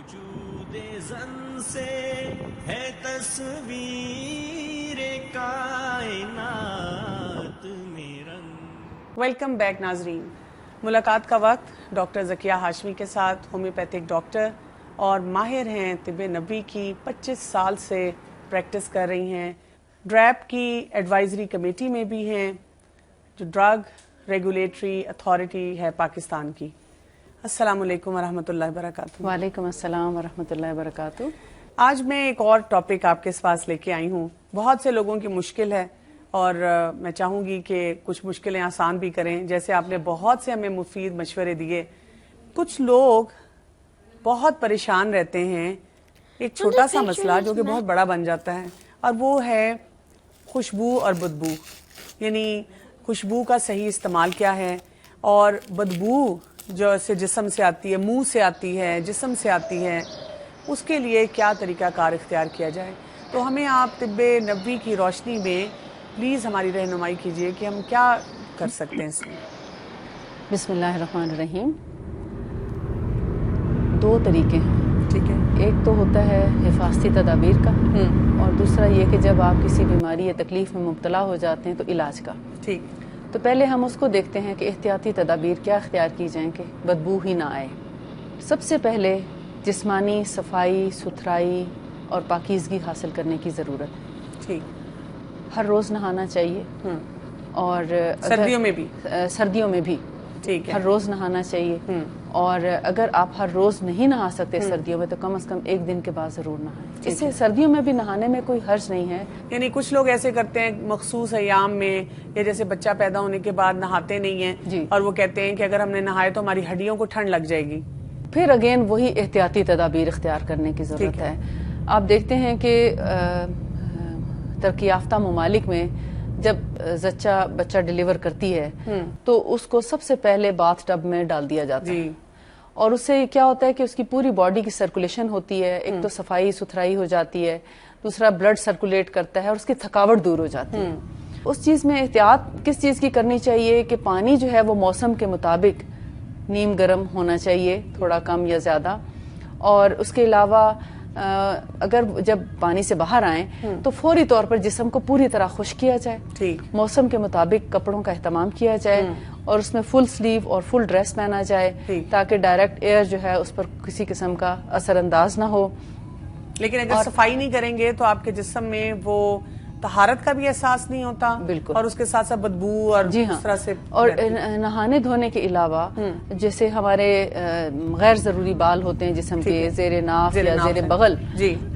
وجود زن سے ہے تصویر کائنات میں رنگ. ویلکم بیک ناظرین. ملاقات کا وقت ڈاکٹر ذکیہ ہاشمی کے ساتھ، ہومیوپیتھک ڈاکٹر اور ماہر ہیں طب نبوی کی، 25 سال سے پریکٹس کر رہی ہیں، ڈریپ کی ایڈوائزری کمیٹی میں بھی ہیں، جو ڈرگ ریگولیٹری اتھارٹی ہے پاکستان کی. السلام علیکم ورحمۃ اللہ وبرکاتہ. وعلیکم السلام ورحمۃ اللہ وبرکاتہ. آج میں ایک اور ٹاپک آپ کے پاس لے کے آئی ہوں. بہت سے لوگوں کی مشکل ہے اور میں چاہوں گی کہ کچھ مشکلیں آسان بھی کریں. جیسے آپ نے بہت سے ہمیں مفید مشورے دیے. کچھ لوگ بہت پریشان رہتے ہیں ایک چھوٹا سا مسئلہ جو کہ بہت بڑا بن جاتا ہے، اور وہ ہے خوشبو اور بدبو. یعنی خوشبو کا صحیح استعمال کیا ہے، اور بدبو جو جسم سے آتی ہے، منہ سے آتی ہے، جسم سے آتی ہے، اس کے لیے کیا طریقہ کار اختیار کیا جائے. تو ہمیں آپ طب نبوی کی روشنی میں پلیز ہماری رہنمائی کیجیے کہ ہم کیا کر سکتے ہیں اس میں. بسم اللہ الرحمن الرحیم. دو طریقے ہیں. ٹھیک ہے. ایک تو ہوتا ہے حفاظتی تدابیر کا، اور دوسرا یہ کہ جب آپ کسی بیماری یا تکلیف میں مبتلا ہو جاتے ہیں تو علاج کا. ٹھیک. تو پہلے ہم اس کو دیکھتے ہیں کہ احتیاطی تدابیر کیا اختیار کی جائیں کہ بدبو ہی نہ آئے. سب سے پہلے جسمانی صفائی ستھرائی اور پاکیزگی حاصل کرنے کی ضرورت ہے. ٹھیک. ہر روز نہانا چاہیے، اور سردیوں میں بھی. سردیوں میں بھی ٹھیک ہے. ہر روز نہانا چاہیے. اور اگر آپ ہر روز نہیں نہا سکتے سردیوں میں تو کم از کم ایک دن کے بعد ضرور نہائیں. اس سے سردیوں میں بھی نہانے میں کوئی حرج نہیں ہے. یعنی کچھ لوگ ایسے کرتے ہیں مخصوص ایام میں، یا جیسے بچہ پیدا ہونے کے بعد نہاتے نہیں ہیں، جی. اور وہ کہتے ہیں کہ اگر ہم نے نہائے تو ہماری ہڈیوں کو ٹھنڈ لگ جائے گی. پھر اگین وہی احتیاطی تدابیر اختیار کرنے کی ضرورت ہے. آپ دیکھتے ہیں کہ ترقی یافتہ ممالک میں جب زچہ بچہ ڈیلیور کرتی ہے تو اس کو سب سے پہلے باتھ ٹب میں ڈال دیا جاتا ہے، اور اس سے کیا ہوتا ہے کہ اس کی پوری باڈی کی سرکولیشن ہوتی ہے. ایک تو صفائی ستھرائی ہو جاتی ہے، دوسرا بلڈ سرکولیٹ کرتا ہے اور اس کی تھکاوٹ دور ہو جاتی ہے. اس چیز میں احتیاط کس چیز کی کرنی چاہیے کہ پانی جو ہے وہ موسم کے مطابق نیم گرم ہونا چاہیے، تھوڑا کم یا زیادہ. اور اس کے علاوہ اگر جب پانی سے باہر آئیں تو فوری طور پر جسم کو پوری طرح خشک کیا جائے. موسم کے مطابق کپڑوں کا اہتمام کیا جائے، اور اس میں فل سلیو اور فل ڈریس پہنا جائے تاکہ ڈائریکٹ ایئر جو ہے اس پر کسی قسم کا اثر انداز نہ ہو. لیکن اگر صفائی نہیں کریں گے تو آپ کے جسم میں وہ طہارت کا بھی احساس نہیں ہوتا. بالکل. اور اس کے ساتھ ساتھ بدبو اور جی ہاں. اس طرح سے. اور نہانے دھونے کے علاوہ جیسے ہمارے غیر ضروری بال ہوتے ہیں جسم کے، زیر ناف یا زیر بغل،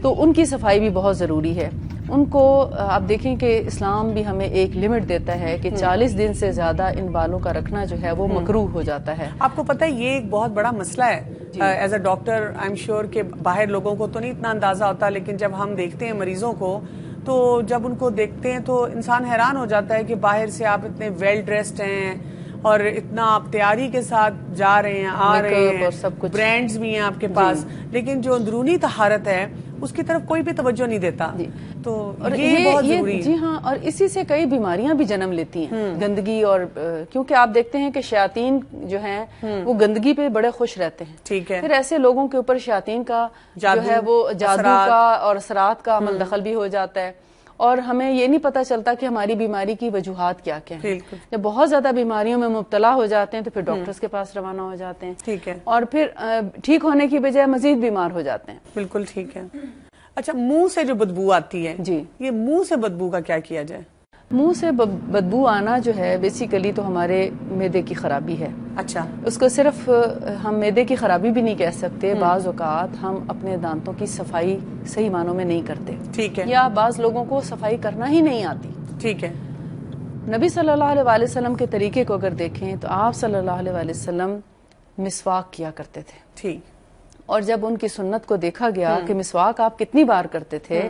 تو ان کی صفائی بھی بہت ضروری ہے. ان کو آپ دیکھیں کہ اسلام بھی ہمیں ایک لمٹ دیتا ہے کہ 40 دن سے زیادہ ان بالوں کا رکھنا جو ہے وہ مکروہ ہو جاتا ہے. آپ کو پتہ ہے یہ ایک بہت بڑا مسئلہ ہے. As a doctor I am sure کہ باہر لوگوں کو تو نہیں اتنا اندازہ ہوتا، لیکن جب ہم دیکھتے ہیں مریضوں کو تو جب ان کو دیکھتے ہیں تو انسان حیران ہو جاتا ہے کہ باہر سے آپ اتنے ویل ڈریسڈ ہیں اور اتنا آپ تیاری کے ساتھ جا رہے ہیں، آ رہے ہیں، اور سب کچھ برانڈز بھی ہیں آپ کے پاس، لیکن جو اندرونی طہارت ہے اس کی طرف کوئی بھی توجہ نہیں دیتا. تو یہ بہت ضروری ہے. جی ہاں. اور اسی سے کئی بیماریاں بھی جنم لیتی ہیں، گندگی. اور کیونکہ آپ دیکھتے ہیں کہ شیاطین جو ہیں وہ گندگی پہ بڑے خوش رہتے ہیں. ٹھیک ہے. پھر ایسے لوگوں کے اوپر شیاطین کا جو ہے وہ جادو کا اور اثرات کا عمل دخل بھی ہو جاتا ہے، اور ہمیں یہ نہیں پتہ چلتا کہ ہماری بیماری کی وجوہات کیا کیا ہیں. جب بہت زیادہ بیماریوں میں مبتلا ہو جاتے ہیں تو پھر ڈاکٹرز کے پاس روانہ ہو جاتے ہیں. ٹھیک ہے. اور پھر ٹھیک ہونے کی بجائے مزید بیمار ہو جاتے ہیں. بالکل ٹھیک ہے. اچھا، منہ سے جو بدبو آتی ہے، جی، یہ منہ سے بدبو کا کیا کیا جائے؟ منہ سے بدبو آنا جو ہے بیسیکلی تو ہمارے معدے کی خرابی ہے. اچھا. اس کو صرف ہم معدے کی خرابی بھی نہیں کہہ سکتے. بعض اوقات ہم اپنے دانتوں کی صفائی صحیح معنوں میں نہیں کرتے. ٹھیک ہے. یا بعض لوگوں کو صفائی کرنا ہی نہیں آتی. ٹھیک ہے. نبی صلی اللہ علیہ وسلم کے طریقے کو اگر دیکھیں تو آپ صلی اللہ علیہ وسلم مسواک کیا کرتے تھے. ٹھیک. اور جب ان کی سنت کو دیکھا گیا کہ مسواک آپ کتنی بار کرتے تھے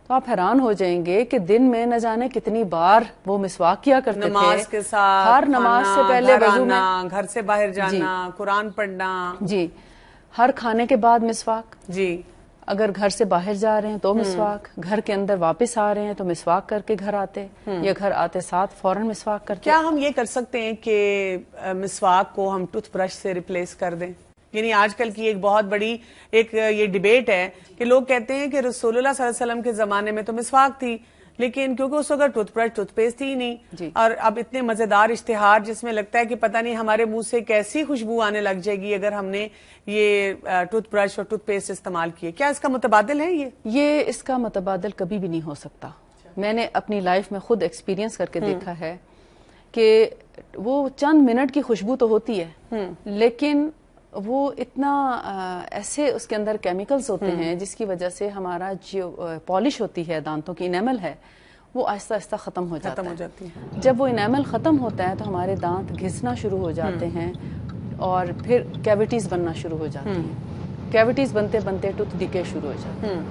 تو آپ حیران ہو جائیں گے کہ دن میں نہ جانے کتنی بار وہ مسواک کیا کرتے تھے. نماز کے ساتھ، ہر نماز سے پہلے وضو میں، گھر سے باہر جانا، قرآن پڑھنا. جی. ہر کھانے کے بعد مسواک. جی. اگر گھر سے باہر جا رہے ہیں تو مسواک، گھر کے اندر واپس آ رہے ہیں تو مسواک کر کے گھر آتے، یا گھر آتے ساتھ فوراً مسواک کرتے. کیا ہم یہ کر سکتے ہیں کہ مسواک کو ہم ٹوتھ برش سے ریپلیس کر دیں؟ یعنی آج کل کی ایک بہت بڑی ایک یہ ڈیبیٹ ہے کہ لوگ کہتے ہیں کہ رسول اللہ صلی اللہ علیہ وسلم کے زمانے میں تو مسواک تھی، لیکن کیونکہ اس وقت ٹوتھ برش ٹوتھ پیسٹ تھی ہی نہیں، اور اب اتنے مزیدار اشتہار جس میں لگتا ہے کہ پتہ نہیں ہمارے منہ سے کیسی خوشبو آنے لگ جائے گی اگر ہم نے یہ ٹوتھ برش اور ٹوتھ پیسٹ استعمال کیے. کیا اس کا متبادل ہے یہ اس کا متبادل کبھی بھی نہیں ہو سکتا. میں نے اپنی لائف میں خود ایکسپیرینس کر کے دیکھا ہے کہ وہ چند منٹ کی خوشبو تو ہوتی ہے، لیکن وہ اتنا ایسے اس کے اندر کیمیکلز ہوتے ہیں جس کی وجہ سے ہمارا جو پالش ہوتی ہے دانتوں کی انیمل ہے وہ آہستہ آہستہ ختم ہو جاتا ہے. جب وہ انیمل ختم ہوتا ہے تو ہمارے دانت گھسنا شروع ہو جاتے ہیں اور پھر کیویٹیز بننا شروع ہو جاتی ہیں. کیویٹیز بنتے بنتے ٹوتھ ڈیکے شروع ہو جاتے ہیں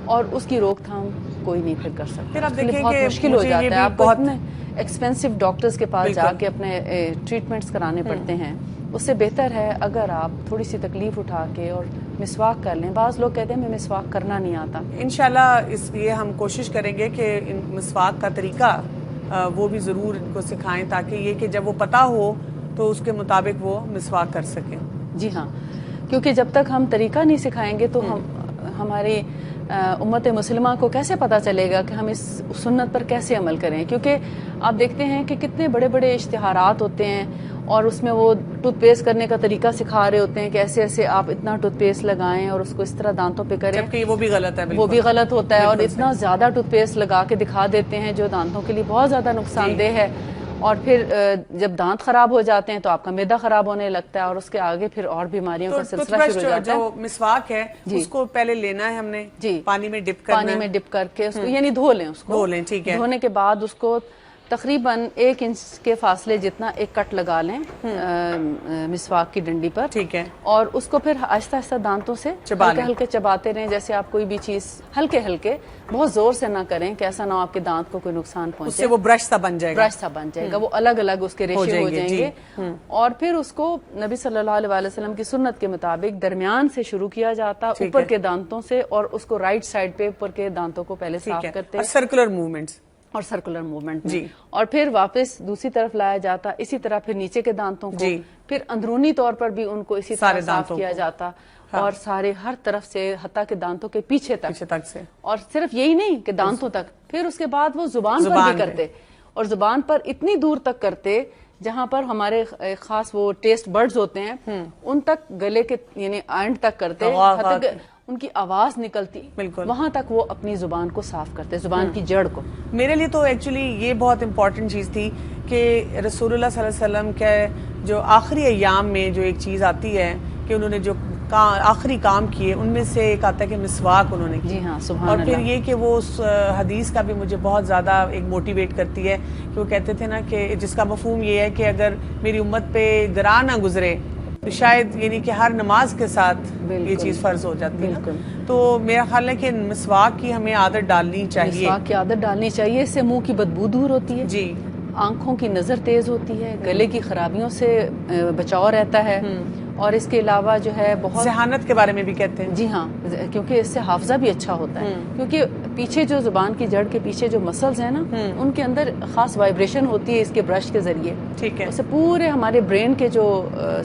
اور اس کی روک تھام کوئی نہیں پھر کر سکتا. پھر آپ دیکھیں بہت کہ مشکل ہو جاتا ہے. آپ بہت اتنے ایکسپینسو ڈاکٹرز کے پاس جا کے اپنے ٹریٹمنٹس کرانے پڑتے ہیں. اس سے بہتر ہے اگر آپ تھوڑی سی تکلیف اٹھا کے اور مسواک کر لیں. بعض لوگ کہتے ہیں میں مسواک کرنا نہیں آتا. انشاءاللہ اس لیے ہم کوشش کریں گے کہ مسواک کا طریقہ وہ بھی ضرور ان کو سکھائیں تاکہ یہ کہ جب وہ پتہ ہو تو اس کے مطابق وہ مسواک کر سکیں. جی ہاں، کیونکہ جب تک ہم طریقہ نہیں سکھائیں گے تو ہماری امت مسلمہ کو کیسے پتہ چلے گا کہ ہم اس سنت پر کیسے عمل کریں. کیونکہ آپ دیکھتے ہیں کہ کتنے بڑے بڑے اشتہارات ہوتے ہیں اور اس میں وہ ٹوتھ پیسٹ کرنے کا طریقہ سکھا رہے ہوتے ہیں کہ ایسے ایسے آپ اتنا ٹوتھ پیسٹ لگائیں اور اس کو اس طرح دانتوں پہ کریں، جبکہ وہ بھی غلط ہے. وہ بھی غلط ہوتا ہے. اور اتنا زیادہ ٹوتھ پیسٹ لگا کے دکھا دیتے ہیں جو دانتوں کے لیے بہت زیادہ نقصان دہ ہے. اور پھر جب دانت خراب ہو جاتے ہیں تو آپ کا معدہ خراب ہونے لگتا ہے اور اس کے آگے پھر اور بیماریوں کا سلسلہ شروع ہو جاتا ہے. جو مسواک ہے اس کو پہلے لینا ہے ہم نے پانی میں ڈپ کرنا ہے. پانی میں ڈپ کر کے اس کو یعنی دھو لیں. اس کو دھو لیں، ٹھیک ہے. دھونے کے بعد اس کو تقریباً 1 انچ کے فاصلے جتنا ایک کٹ لگا لیں مسواک کی ڈنڈی پر. ٹھیک ہے. اور اس کو پھر آہستہ آہستہ دانتوں سے ہلکے ہلکے چباتے رہیں جیسے آپ کوئی بھی چیز ہلکے ہلکے، بہت زور سے نہ کریں کہ ایسا نہ ہو آپ کے دانت کو کوئی نقصان پہنچے. اس سے وہ برش سا بن جائے گا. برش سا بن جائے گا. وہ الگ الگ اس کے ریشے ہو جائیں گے. اور پھر اس کو نبی صلی اللہ علیہ وسلم کی سنت کے مطابق درمیان سے شروع کیا جاتا، اوپر کے دانتوں سے، اور اس کو رائٹ سائڈ پہ اوپر کے دانتوں کو پہلے صاف کرتے اور سرکولر موومنٹس اور سرکولر موومنٹ میں. اور پھر واپس دوسری طرف لایا جاتا. اسی طرح پھر نیچے کے دانتوں کو، پھر اندرونی طور پر بھی ان کو اسی طرح صاف کیا جاتا. اور سارے ہر طرف سے حتیٰ کہ دانتوں کے پیچھے تک سے. اور صرف یہی نہیں کہ دانتوں تک، پھر اس کے بعد وہ زبان پر بھی کرتے. اور زبان پر اتنی دور تک کرتے جہاں پر ہمارے خاص وہ ٹیسٹ برڈز ہوتے ہیں ان تک، گلے کے یعنی اینڈ تک کرتے، ان کی آواز نکلتی، وہاں تک وہ اپنی زبان کو صاف کرتے، زبان کی جڑ کو. میرے لیے تو ایکچولی یہ بہت امپورٹنٹ چیز تھی کہ رسول اللہ صلی اللہ علیہ وسلم کے جو آخری ایام میں جو ایک چیز آتی ہے کہ انہوں نے جو آخری کام کیے ان میں سے ایک آتا ہے کہ مسواک انہوں نے کی. جی ہاں، سبحان اور اللہ. پھر یہ کہ وہ اس حدیث کا بھی مجھے بہت زیادہ ایک موٹیویٹ کرتی ہے کہ وہ کہتے تھے نا کہ جس کا مفہوم یہ ہے کہ اگر میری امت پہ گراں نہ گزرے تو شاید یعنی کہ ہر نماز کے ساتھ یہ چیز فرض ہو جاتی ہے. تو میرا خیال ہے کہ مسواک کی ہمیں عادت ڈالنی چاہیے. مسواک کی عادت ڈالنی چاہیے. اس سے منہ کی بدبو دور ہوتی ہے. جی. آنکھوں کی نظر تیز ہوتی ہے. گلے کی خرابیوں سے بچاؤ رہتا ہے. اور اس کے علاوہ جو ہے بہت ذہانت کے بارے میں بھی کہتے ہیں. جی ہاں، کیونکہ اس سے حافظہ بھی اچھا ہوتا ہے. کیونکہ پیچھے جو زبان کی جڑ کے پیچھے جو مسلز ہیں نا ان کے اندر خاص وائبریشن ہوتی ہے اس کے برش کے ذریعے. ٹھیک ہے. اس سے پورے ہمارے برین کے جو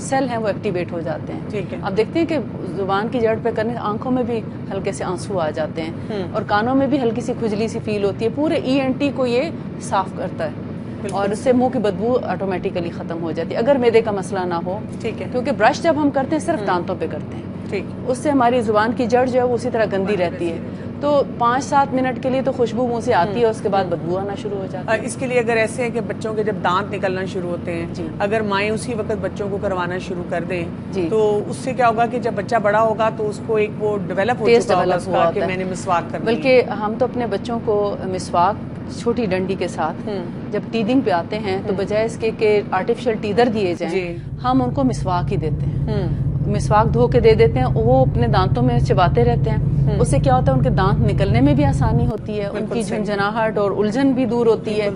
سیل ہیں وہ ایکٹیویٹ ہو جاتے ہیں. ٹھیک ہے. آپ دیکھتے ہیں کہ زبان کی جڑ پہ کرنے آنکھوں میں بھی ہلکے سے آنسو آ جاتے ہیں اور کانوں میں بھی ہلکی سی کھجلی سی فیل ہوتی ہے. پورے ENT کو یہ صاف کرتا ہے اور اس سے منہ کی بدبو آٹومیٹیکلی ختم ہو جاتی ہے اگر معدے کا مسئلہ نہ ہو. ٹھیک ہے. کیونکہ برش جب ہم کرتے ہیں صرف دانتوں پہ کرتے ہیں. ٹھیک. اس سے ہماری زبان کی جڑ جو ہے وہ اسی طرح گندی رہتی ہے. تو 5-7 منٹ کے لیے تو خوشبو منہ سے آتی ہے، اس کے بعد بدبو آنا شروع ہو جاتی ہے. اس کے لیے اگر ایسے ہے کہ بچوں کے جب دانت نکلنا شروع ہوتے ہیں اگر مائیں اسی وقت بچوں کو کروانا شروع کر دیں تو اس سے کیا ہوگا کہ جب بچہ بڑا ہوگا تو اس کو ایک وہ ڈیولپ ہو چکا ہوگا اس کا کہ میں نے مسواک کرنا. بلکہ ہم تو اپنے بچوں کو مسواک چھوٹی ڈنڈی کے ساتھ جب ٹیدنگ پہ آتے ہیں تو بجائے اس کے کہ آرٹیفیشل ٹیدر دیے جائیں ہم ان کو مسواک ہی دیتے ہیں. مسواک دھو کے دے دیتے ہیں، وہ اپنے دانتوں میں چباتے رہتے ہیں. اس سے کیا ہوتا ہے ان کے دانت نکلنے میں بھی آسانی ہوتی ہے، ان کی جھنجھناہٹ اور الجھن بھی دور ہوتی ہے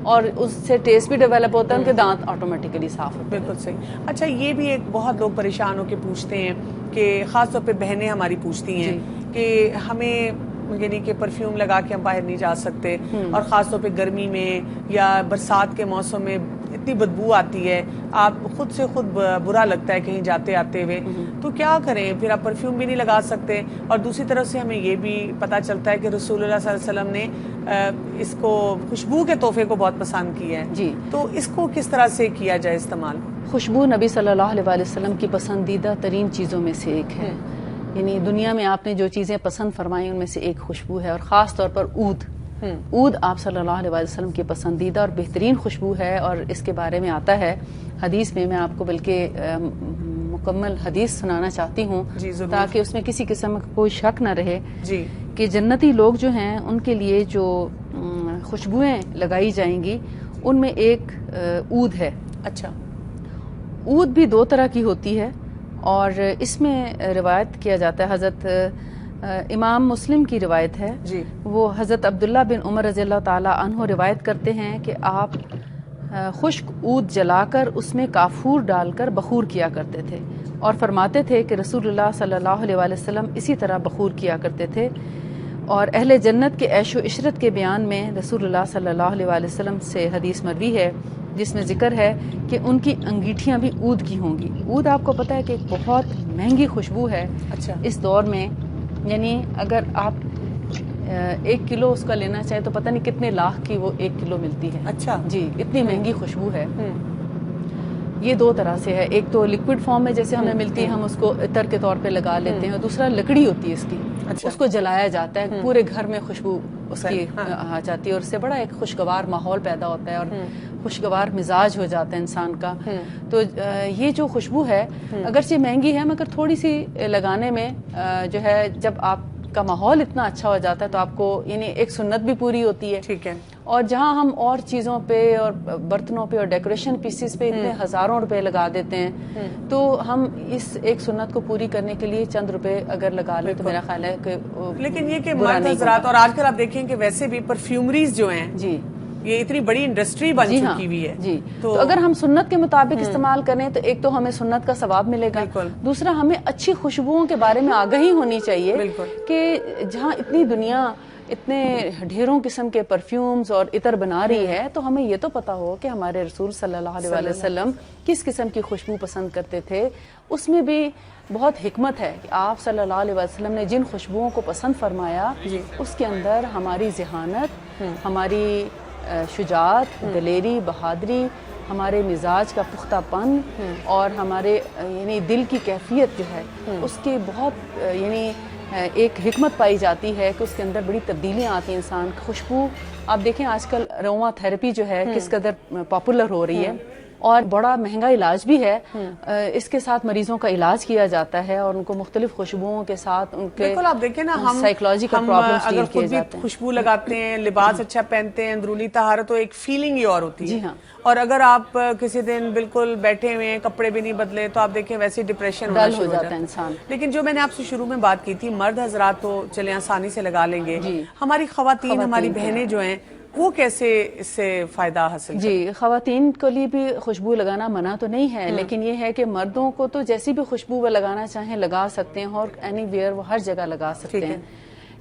اور اس سے ٹیسٹ بھی ڈیولپ ہوتا ہے، ان کے دانت آٹومیٹکلی صاف ہوتے ہیں. بالکل صحیح. اچھا یہ بھی ایک بہت لوگ پریشان ہو کے پوچھتے ہیں کہ خاص طور پہ بہنیں ہماری پوچھتی ہیں کہ ہمیں یعنی کہ پرفیوم لگا کے ہم باہر نہیں جا سکتے اور خاص طور پہ گرمی میں یا برسات کے موسم میں اتنی بدبو آتی ہے, آپ خود سے خود برا لگتا ہے کہیں جاتے آتے ہوئے, تو کیا کریں؟ پھر آپ پرفیوم بھی نہیں لگا سکتے, اور دوسری طرف سے ہمیں یہ بھی پتہ چلتا ہے کہ رسول اللہ صلی اللہ علیہ وسلم نے اس کو خوشبو کے تحفے کو بہت پسند کیا ہے. جی, تو اس کو کس طرح سے کیا جائے استعمال؟ خوشبو نبی صلی اللہ علیہ وسلم کی پسندیدہ ترین چیزوں میں سے ایک ہے. یعنی دنیا میں آپ نے جو چیزیں پسند فرمائی ان میں سے ایک خوشبو ہے, اور خاص طور پر عود آپ صلی اللہ علیہ وسلم کی پسندیدہ اور بہترین خوشبو ہے. اور اس کے بارے میں آتا ہے حدیث میں آپ کو بلکہ مکمل حدیث سنانا چاہتی ہوں تاکہ اس میں کسی قسم کا کوئی شک نہ رہے کہ جنتی لوگ جو ہیں ان کے لیے جو خوشبوئیں لگائی جائیں گی ان میں ایک عود ہے. اچھا, عود بھی دو طرح کی ہوتی ہے, اور اس میں روایت کیا جاتا ہے, حضرت امام مسلم کی روایت ہے, وہ حضرت عبداللہ بن عمر رضی اللہ تعالی عنہ روایت کرتے ہیں کہ آپ خشک عود جلا کر اس میں کافور ڈال کر بخور کیا کرتے تھے, اور فرماتے تھے کہ رسول اللہ صلی اللہ علیہ وسلم اسی طرح بخور کیا کرتے تھے. اور اہل جنت کے عیش و عشرت کے بیان میں رسول اللہ صلی اللہ علیہ وسلم سے حدیث مروی ہے جس میں ذکر ہے کہ ان کی انگیٹھیاں بھی عود کی ہوں گی. عود آپ کو پتہ ہے کہ ایک بہت مہنگی خوشبو ہے اس دور میں, یعنی اگر آپ 1 کلو اس کا لینا چاہیں تو پتہ نہیں کتنے لاکھ کی وہ 1 کلو ملتی ہے. اچھا جی, اتنی مہنگی خوشبو ہے. یہ دو طرح سے ہے, ایک تو لکوڈ فارم میں جیسے ہمیں ملتی ہے, ہم اس کو عطر کے طور پہ لگا لیتے ہیں, اور دوسرا لکڑی ہوتی ہے اس کی, اس کو جلایا جاتا ہے, پورے گھر میں خوشبو اس کی آ جاتی ہے, اور اس سے بڑا ایک خوشگوار ماحول پیدا ہوتا ہے اور خوشگوار مزاج ہو جاتا ہے انسان کا. تو یہ جو خوشبو ہے اگرچہ مہنگی ہے مگر تھوڑی سی لگانے میں جو ہے جب آپ کا ماحول اتنا اچھا ہو جاتا ہے تو آپ کو یعنی ایک سنت بھی پوری ہوتی ہے. ٹھیک ہے. اور جہاں ہم اور چیزوں پہ اور برتنوں پہ اور ڈیکوریشن پیسز پہ اتنے ہزاروں روپے لگا دیتے ہیں, تو ہم اس ایک سنت کو پوری کرنے کے لیے چند روپے اگر لگا لیں تو میرا خیال ہے کہ لیکن یہ کہ مرد حضرات, اور آج کل آپ دیکھیں کہ ویسے بھی پرفیومریز جو ہیں جی یہ اتنی بڑی انڈسٹری بن چکی ہوئی ہے. جی, تو اگر ہم سنت کے مطابق استعمال کریں تو ایک تو ہمیں سنت کا ثواب ملے گا, دوسرا ہمیں اچھی خوشبوؤں کے بارے میں آگاہی ہونی چاہیے کہ جہاں اتنی دنیا اتنے ڈھیروں قسم کے پرفیومز اور عطر بنا رہی ہے تو ہمیں یہ تو پتا ہو کہ ہمارے رسول صلی اللہ علیہ وسلم کس قسم کی خوشبو پسند کرتے تھے. اس میں بھی بہت حکمت ہے کہ آپ صلی اللہ علیہ وسلم نے جن خوشبوؤں کو پسند فرمایا اس کے اندر ہماری ذہانت, ہماری شجاعت, دلیری, بہادری, ہمارے مزاج کا پختہ پن اور ہمارے یعنی دل کی کیفیت جو ہے اس کی بہت یعنی ایک حکمت پائی جاتی ہے کہ اس کے اندر بڑی تبدیلیاں آتی ہیں. انسان خوشبو آپ دیکھیں آج کل اروما تھراپی جو ہے کس قدر پاپولر ہو رہی ہے, اور بڑا مہنگا علاج بھی ہے. اس کے ساتھ مریضوں کا علاج کیا جاتا ہے اور ان کو مختلف خوشبوؤں کے ساتھ ان کے بالکل. آپ دیکھیں نا, ہم سائیکولوجیکل پرابلمز اگر خود بھی خوشبو لگاتے ہیں, لباس اچھا پہنتے ہیں, اندرونی طہارت, تو ایک فیلنگ ہی اور ہوتی ہے. اور اگر آپ کسی دن بالکل بیٹھے ہوئے ہیں, کپڑے بھی نہیں بدلے, تو آپ دیکھیں ویسے ڈپریشن ہونا شروع ہو جاتا ہے انسان. لیکن جو میں نے آپ سے شروع میں بات کی تھی, مرد حضرات تو چلے آسانی سے لگا لیں گے, ہماری خواتین, ہماری بہنیں جو ہیں وہ کیسے اس سے فائدہ حاصل کریں؟ جی, خواتین کے لیے بھی خوشبو لگانا منع تو نہیں ہے, لیکن یہ ہے کہ مردوں کو تو جیسی بھی خوشبو وہ لگانا چاہیں لگا سکتے ہیں, اور اینی ویئر وہ ہر جگہ لگا سکتے ہیں.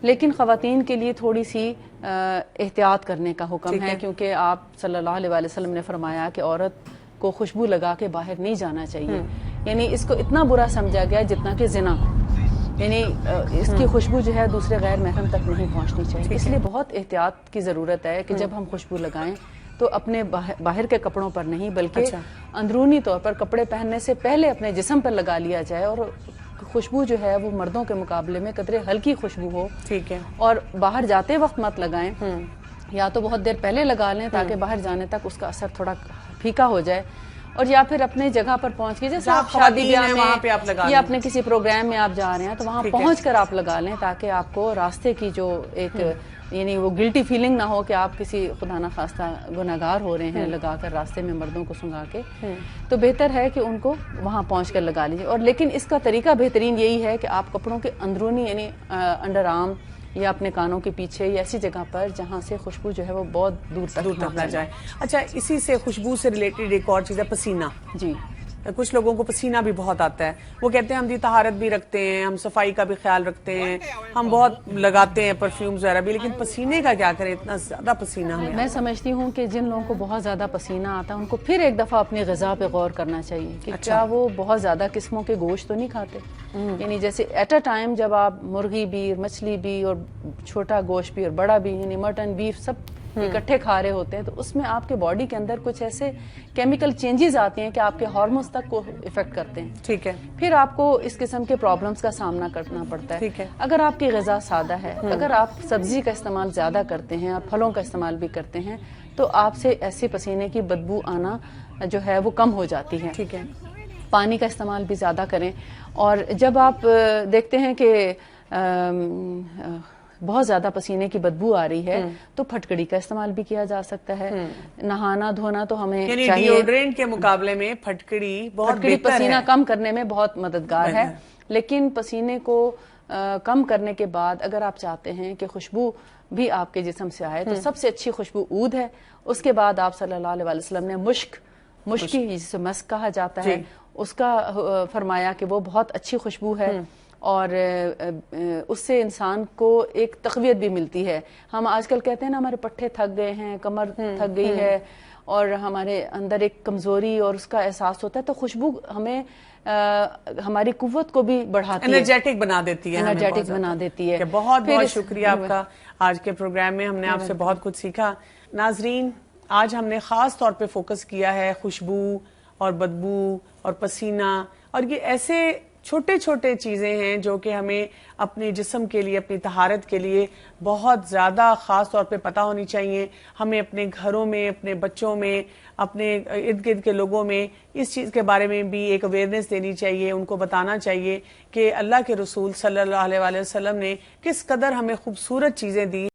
لیکن خواتین کے لیے تھوڑی سی احتیاط کرنے کا حکم ہے, کیونکہ آپ صلی اللہ علیہ وسلم نے فرمایا کہ عورت کو خوشبو لگا کے باہر نہیں جانا چاہیے. یعنی اس کو اتنا برا سمجھا گیا جتنا کہ زنا, یعنی اس کی خوشبو جو ہے دوسرے غیر محرم تک نہیں پہنچنی چاہیے. اس لیے بہت احتیاط کی ضرورت ہے کہ جب ہم خوشبو لگائیں تو اپنے باہر کے کپڑوں پر نہیں بلکہ اندرونی طور پر کپڑے پہننے سے پہلے اپنے جسم پر لگا لیا جائے, اور خوشبو جو ہے وہ مردوں کے مقابلے میں قدرے ہلکی خوشبو ہو. ٹھیک ہے. اور باہر جاتے وقت مت لگائیں, یا تو بہت دیر پہلے لگا لیں تاکہ باہر جانے تک اس کا اثر تھوڑا پھیکا ہو جائے, اور یا پھر اپنے جگہ پر پہنچ کے جیسے آپ شادی بیاہ میں یا اپنے کسی پروگرام میں آپ جا رہے ہیں تو وہاں پہنچ کر آپ لگا لیں, تاکہ آپ کو راستے کی جو ایک یعنی وہ گلٹی فیلنگ نہ ہو کہ آپ کسی خدا نہ خواستہ گناہگار ہو رہے ہیں لگا کر راستے میں مردوں کو سنگا کے. تو بہتر ہے کہ ان کو وہاں پہنچ کر لگا لیجیے. اور لیکن اس کا طریقہ بہترین یہی ہے کہ آپ کپڑوں کے اندرونی یعنی انڈر آرم یا اپنے کانوں کے پیچھے یا ایسی جگہ پر جہاں سے خوشبو جو ہے وہ بہت دور تک نہ جائے. اچھا, اسی سے خوشبو سے ریلیٹڈ ایک اور چیز ہے پسینہ. جی, کچھ لوگوں کو پسینہ بھی بہت آتا ہے, وہ کہتے ہیں ہم طہارت بھی رکھتے ہیں, ہم صفائی کا بھی خیال رکھتے ہیں, ہم بہت لگاتے ہیں پرفیومز وغیرہ بھی, لیکن پسینے کا کیا کریں, اتنا زیادہ پسینہ ہمیں. میں سمجھتی ہوں کہ جن لوگوں کو بہت زیادہ پسینہ آتا ہے ان کو پھر ایک دفعہ اپنی غذا پہ غور کرنا چاہیے کہ کیا وہ بہت زیادہ قسموں کے گوشت تو نہیں کھاتے. یعنی جیسے ایٹ اے ٹائم جب آپ مرغی بھی, مچھلی بھی, اور چھوٹا گوشت بھی اور بڑا بھی, یعنی مٹن, بیف سب اکٹھے کھا رہے ہوتے ہیں, تو اس میں آپ کے باڈی کے اندر کچھ ایسے کیمیکل چینجز آتے ہیں کہ آپ کے ہارمونز تک کو افیکٹ کرتے ہیں. ٹھیک ہے. پھر آپ کو اس قسم کے پرابلمز کا سامنا کرنا پڑتا ہے. ٹھیک ہے. اگر آپ کی غذا سادہ ہے, اگر آپ سبزی کا استعمال زیادہ کرتے ہیں اور پھلوں کا استعمال بھی کرتے ہیں, تو آپ سے ایسے پسینے کی بدبو آنا جو ہے وہ کم ہو جاتی ہے. ٹھیک ہے. پانی کا استعمال بھی زیادہ کریں, اور جب آپ دیکھتے ہیں کہ بہت زیادہ پسینے کی بدبو آ رہی ہے تو پھٹکڑی کا استعمال بھی کیا جا سکتا ہے. نہانا دھونا تو ہمیں یعنی چاہیے, ڈیوڈرنٹ کے مقابلے میں پھٹکڑی بہت پھٹکڑی بہتر پسینہ ہے. کم کرنے میں بہت مددگار ہے, لیکن پسینے کو کم کرنے کے بعد اگر آپ چاہتے ہیں کہ خوشبو بھی آپ کے جسم سے آئے تو سب سے اچھی خوشبو عود ہے. اس کے بعد آپ صلی اللہ علیہ وسلم نے مشکی جسے مسک کہا جاتا ہے, اس کا فرمایا کہ وہ بہت اچھی خوشبو ہے, اور اس سے انسان کو ایک تقویت بھی ملتی ہے. ہم آج کل کہتے ہیں نا ہمارے پٹھے تھک گئے ہیں, کمر تھک گئی ہے, اور ہمارے اندر ایک کمزوری اور اس کا احساس ہوتا ہے, تو خوشبو ہمیں ہماری قوت کو بھی بڑھاتی ہے, انرجیٹک بنا دیتی ہے, انرجیٹک بنا دیتی ہے. بہت بہت شکریہ آپ کا. آج کے پروگرام میں ہم نے آپ سے بہت کچھ سیکھا. ناظرین, آج ہم نے خاص طور پہ فوکس کیا ہے خوشبو اور بدبو اور پسینہ, اور یہ ایسے چھوٹے چھوٹے چیزیں ہیں جو کہ ہمیں اپنے جسم کے لیے, اپنی طہارت کے لیے بہت زیادہ خاص طور پہ پتہ ہونی چاہیے. ہمیں اپنے گھروں میں, اپنے بچوں میں, اپنے ارد گرد کے لوگوں میں اس چیز کے بارے میں بھی ایک اویئرنیس دینی چاہیے, ان کو بتانا چاہیے کہ اللہ کے رسول صلی اللہ علیہ وسلم نے کس قدر ہمیں خوبصورت چیزیں دی.